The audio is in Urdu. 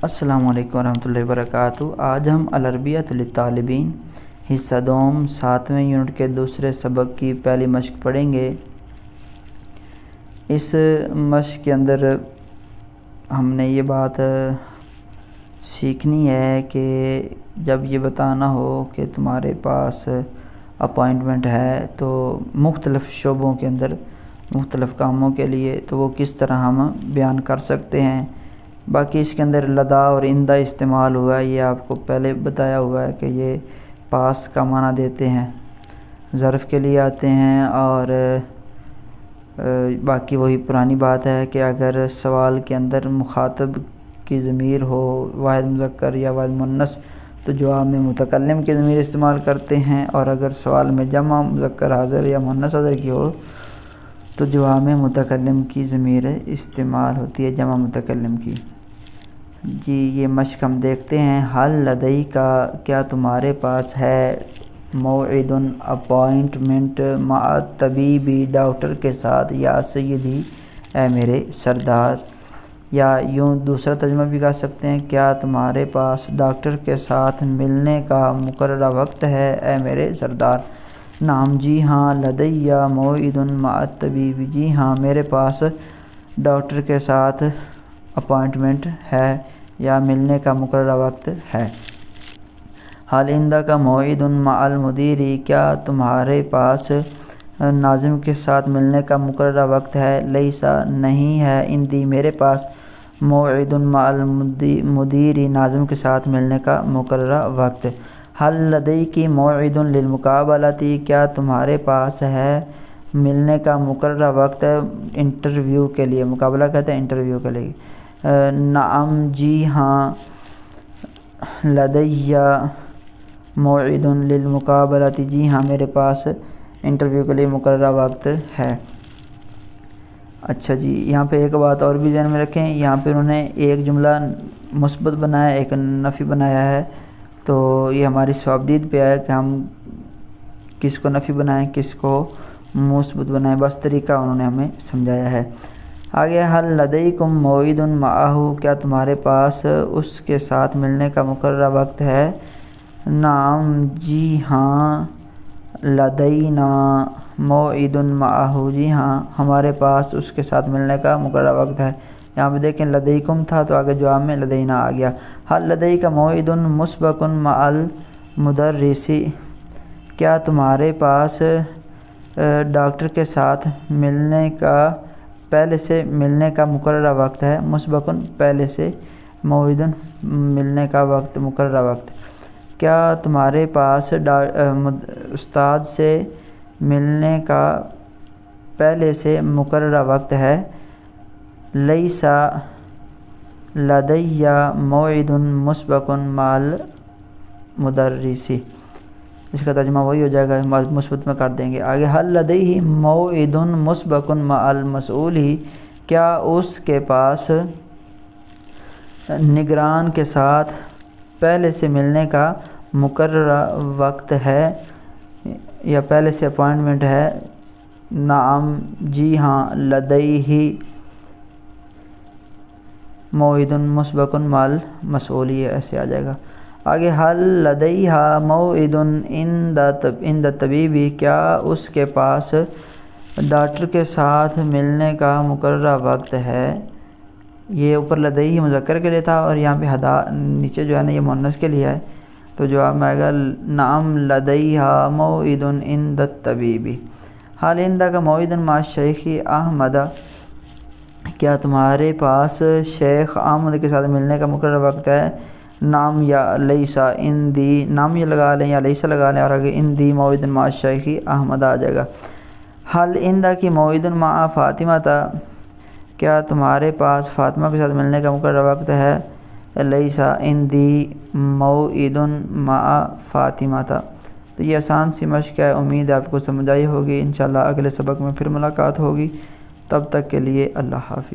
السلام علیکم ورحمۃ اللہ وبرکاتہ۔ آج ہم العربیۃ للطالبین حصہ دوم 7ویں یونٹ کے دوسرے سبق کی پہلی مشق پڑھیں گے۔ اس مشق کے اندر ہم نے یہ بات سیکھنی ہے کہ جب یہ بتانا ہو کہ تمہارے پاس اپائنٹمنٹ ہے تو مختلف شعبوں کے اندر مختلف کاموں کے لیے تو وہ کس طرح ہم بیان کر سکتے ہیں۔ باقی اس کے اندر لدا اور اندہ استعمال ہوا ہے، یہ آپ کو پہلے بتایا ہوا ہے کہ یہ پاس کا معنی دیتے ہیں، ظرف کے لیے آتے ہیں، اور باقی وہی پرانی بات ہے کہ اگر سوال کے اندر مخاطب کی ضمیر ہو واحد مذکر یا واحد مؤنث تو جواب میں متکلم کی ضمیر استعمال کرتے ہیں، اور اگر سوال میں جمع مذکر حاضر یا مؤنث حاضر کی ہو تو جواب میں متکلم کی ضمیر استعمال ہوتی ہے، جمع متکلم کی۔ جی یہ مشق ہم دیکھتے ہیں۔ حل لدئی کا کیا تمہارے پاس ہے موعد اپوائنٹمنٹ مع طبیبی ڈاکٹر کے ساتھ یا سیدی اے میرے سردار، یا یوں دوسرا ترجمہ بھی کر سکتے ہیں کیا تمہارے پاس ڈاکٹر کے ساتھ ملنے کا مقررہ وقت ہے اے میرے سردار۔ نعم جی ہاں، لدی موعد مع الطبیب، جی ہاں میرے پاس ڈاکٹر کے ساتھ اپوائنٹمنٹ ہے یا ملنے کا مقررہ وقت ہے۔ حل عندہ کا موعد مع المدیر، کیا تمہارے پاس ناظم کے ساتھ ملنے کا مقررہ وقت ہے۔ لیسا نہیں ہے، عندی میرے پاس موعد مع المدیر ناظم کے ساتھ ملنے کا مقررہ وقت۔ حل لدیکی موعد للمقابلۃ، کیا تمہارے پاس ہے ملنے کا مقررہ وقت انٹرویو کے لیے، مقابلہ کہتے ہیں انٹرویو کے لیے۔ نعم جی ہاں، لدی موعد للمقابلۃ، جی ہاں میرے پاس انٹرویو کے لیے مقررہ وقت ہے۔ اچھا جی، یہاں پہ ایک بات اور بھی ذہن میں رکھیں، یہاں پہ انہوں نے ایک جملہ مثبت بنایا ایک نفی بنایا ہے، تو یہ ہماری صوابدید پہ ہے کہ ہم کس کو نفی بنائیں کس کو مثبت بنائیں، بس طریقہ انہوں نے ہمیں سمجھایا ہے۔ آگے حل لدیکم موعد معہ، کیا تمہارے پاس اس کے ساتھ ملنے کا مقررہ وقت ہے۔ نعم جی ہاں، لدینا موعد معہ، جی ہاں ہمارے پاس اس کے ساتھ ملنے کا مقررہ وقت ہے۔ یہاں پہ دیکھیں لدیکم تھا تو آگے جواب میں لدینا آ گیا۔ حل لدیک موعد مسبق مع المدرس، کیا تمہارے پاس ڈاکٹر کے ساتھ ملنے کا پہلے سے ملنے کا مقررہ وقت ہے۔ مسبق پہلے سے، موعد ملنے کا وقت مقررہ وقت۔ کیا تمہارے پاس استاد سے ملنے کا پہلے سے مقررہ وقت ہے۔ لیسا لدی موعد مسبق مع المدرس، اس کا ترجمہ وہی ہو جائے گا، مثبت میں کر دیں گے۔ آگے حل لدیہ موعد مسبق مع المسئول، کیا اس کے پاس نگران کے ساتھ پہلے سے ملنے کا مقررہ وقت ہے یا پہلے سے اپوائنٹمنٹ ہے۔ نعم جی ہاں، لدیہ موعد مسبق مع المسئول، ایسے آ جائے گا۔ آگے حل لدیہا موعد عند الطبیب، کیا اس کے پاس ڈاکٹر کے ساتھ ملنے کا مقررہ وقت ہے۔ یہ اوپر لدیہ مذکر کے لیے تھا اور یہاں پہ ہدا نیچے جو ہے نا یہ مؤنث کے لیے ہے، تو جواب میں آئے گا نعم لدیہا موعد عند الطبیب۔ حل عندہ کا موعد مع الشیخ احمد، کیا تمہارے پاس شیخ احمد کے ساتھ ملنے کا مقررہ وقت ہے۔ نعم یا لیسا عندی، نعم یہ لگا لیں یا لیسا لگا لیں اور آگے عندی موعد مع الشیخ احمد آ جائے گا۔ حل عندہ کی موعد مع فاطمہ، کیا تمہارے پاس فاطمہ کے ساتھ ملنے کا مقررہ وقت ہے۔ لیسا عندی موعد مع فاطمہ۔ تو یہ آسان سی مشق ہے، امید آپ کو سمجھ آئی ہوگی۔ انشاءاللہ اگلے سبق میں پھر ملاقات ہوگی، تب تک کے لیے اللہ حافظ۔